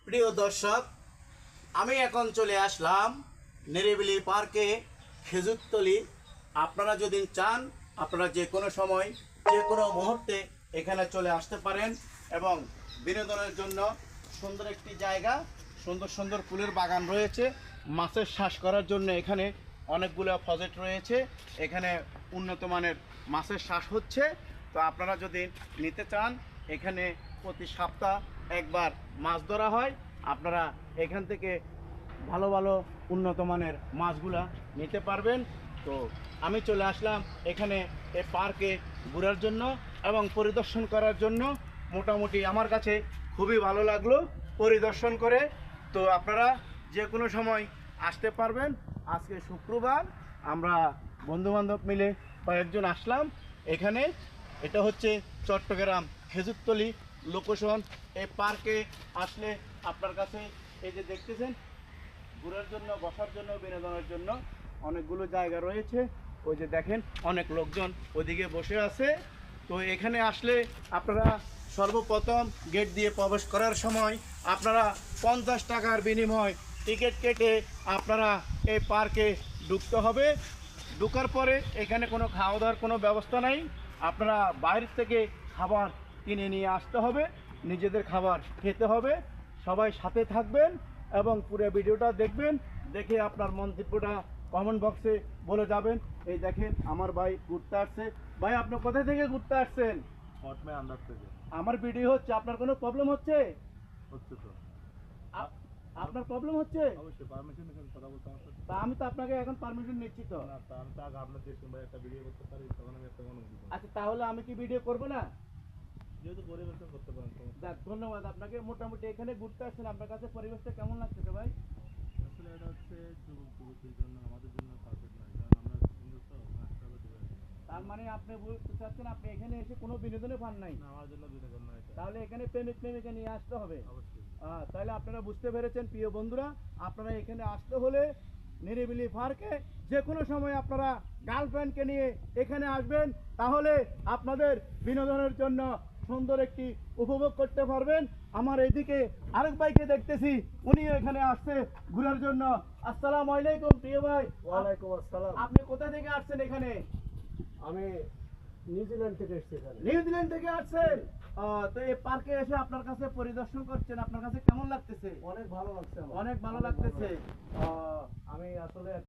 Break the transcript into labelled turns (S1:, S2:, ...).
S1: প্রিয় দর্শক, আমি এখন চলে আসলাম নিরিবিলি পার্কে, খেজুরতলি। আপনারা যদি চান, আপনারা যে কোনো সময়, যে কোনো মুহূর্তে এখানে চলে আসতে পারেন এবং বিনোদনের জন্য সুন্দর একটি জায়গা, সুন্দর সুন্দর ফুলের বাগান রয়েছে। মাছের চাষ করার জন্য এখানে অনেকগুলো প্রজেক্ট রয়েছে। এখানে উন্নত মানের মাছের চাষ হচ্ছে। তো আপনারা যদি নিতে চান, এখানে প্রতি সপ্তাহ একবার মাছ ধরা হয়। আপনারা এখান থেকে ভালো ভালো উন্নত মানের মাছগুলা নিতে পারবেন। তো আমি চলে আসলাম এখানে এই পার্কে ঘোরার জন্য এবং পরিদর্শন করার জন্য। মোটামুটি আমার কাছে খুবই ভালো লাগলো পরিদর্শন করে। তো আপনারা যে কোনো সময় আসতে পারবেন। আজকে শুক্রবার, আমরা বন্ধুবান্ধব মিলে কয়েকজন আসলাম এখানে। এটা হচ্ছে চট্টগ্রাম খেজুরতলি লোকেশন। এই পার্কে আসলে আপনার কাছে এই যে দেখতেছেন, ঘোরার জন্য, বসার জন্য, বিনোদনের জন্য অনেকগুলো জায়গা রয়েছে। ওই যে দেখেন, অনেক লোকজন ওইদিকে বসে আছে। তো এখানে আসলে আপনারা সর্বপ্রথম গেট দিয়ে প্রবেশ করার সময় আপনারা 50 টাকার বিনিময় টিকিট কেটে আপনারা এই পার্কে ঢুকতে হবে। ঢোকার পরে এখানে কোনো খাওয়া দাওয়ার কোনো ব্যবস্থা নাই। আপনারা বাইরে থেকে খাবার কিনে নিয়ে আসতে হবে, নিজেদের খাবার খেতে হবে। সবাই সাথে থাকবেন এবং পুরো ভিডিওটা দেখবেন। দেখে আপনার মন্তব্যটা কমেন্ট বক্সে বলে যাবেন। এই দেখেন, আমার ভাই ঘুরতে আসছে। ভাই, আপনি কোথা থেকে ঘুরতে আসছেন?
S2: আন্দাজ থেকে
S1: আমার ভিডিও হচ্ছে, আপনার কোনো প্রবলেম হচ্ছে?
S2: হচ্ছে তো
S1: আপনার প্রবলেম হচ্ছে?
S2: অবশ্যই পারমিশন এখানে কথা বলতে আমার সাথে।
S1: তা আমি তো আপনাকে এখন পারমিশন নিচ্ছি তো।
S2: না, তা আমি তো আগে আপনার দেখছেন ভাই, একটা ভিডিও করতে পারি, তখন আমি একটা অনুমতি পাবো।
S1: আচ্ছা, তাহলে আমি কি ভিডিও করব না?
S2: যেহেতু পরিবেশন করতে পারেন সমস্যা
S1: যাক, ধন্যবাদ আপনাকে। মোটামুটি এখানে ঘুরতে আসছেন, আপনার কাছে পরিবেশটা কেমন লাগতেছে ভাই?
S2: নেই। আসলে এটা হচ্ছে যুবক যুবতীর জন্য, আমাদের জন্য পারফেক্ট নয়, কারণ আমরা সুন্দর তো নাচতে হবে দূরে।
S1: তার মানে আপনি বলতে চাচ্ছেন আপনি এখানে এসে কোনো বিনোদনে পান নাই?
S2: না, আমার জন্য বিনোদন নয় এটা।
S1: তাহলে এখানে প্রেমিক প্রেমিকা নিয়ে আসতে হবে।
S2: অবশ্যই।
S1: তাহলে আপনারা বুঝতে পেরেছেন প্রিয় বন্ধুরা। আপনারা এখানে আসতে হলে নিরিবিলি পার্কে যে কোনো সময় আপনারা গার্লফ্রেন্ডকে নিয়ে এখানে আসবেন। তাহলে আপনাদের বিনোদনের জন্য সুন্দর একটি উপভোগ করতে পারবেন। আমার এদিকে আরেক ভাইকে দেখতেছি, উনিও এখানে আসছে ঘোরার জন্য। আসসালামু আলাইকুম প্রিয় ভাই।
S3: ওয়ালাইকুম আসসালাম।
S1: আপনি কোথা থেকে আসছেন এখানে?
S3: আমি নিউজিল্যান্ড থেকে এসেছি এখানে।
S1: নিউজিল্যান্ড থেকে আসছেন? তো এই পার্কে এসে আপনার কাছে পরিদর্শন করছেন, আপনার কাছে কেমন লাগতেছে?
S3: অনেক ভালো লাগছে আমার।
S1: অনেক ভালো লাগতেছে।
S3: আমি আসলে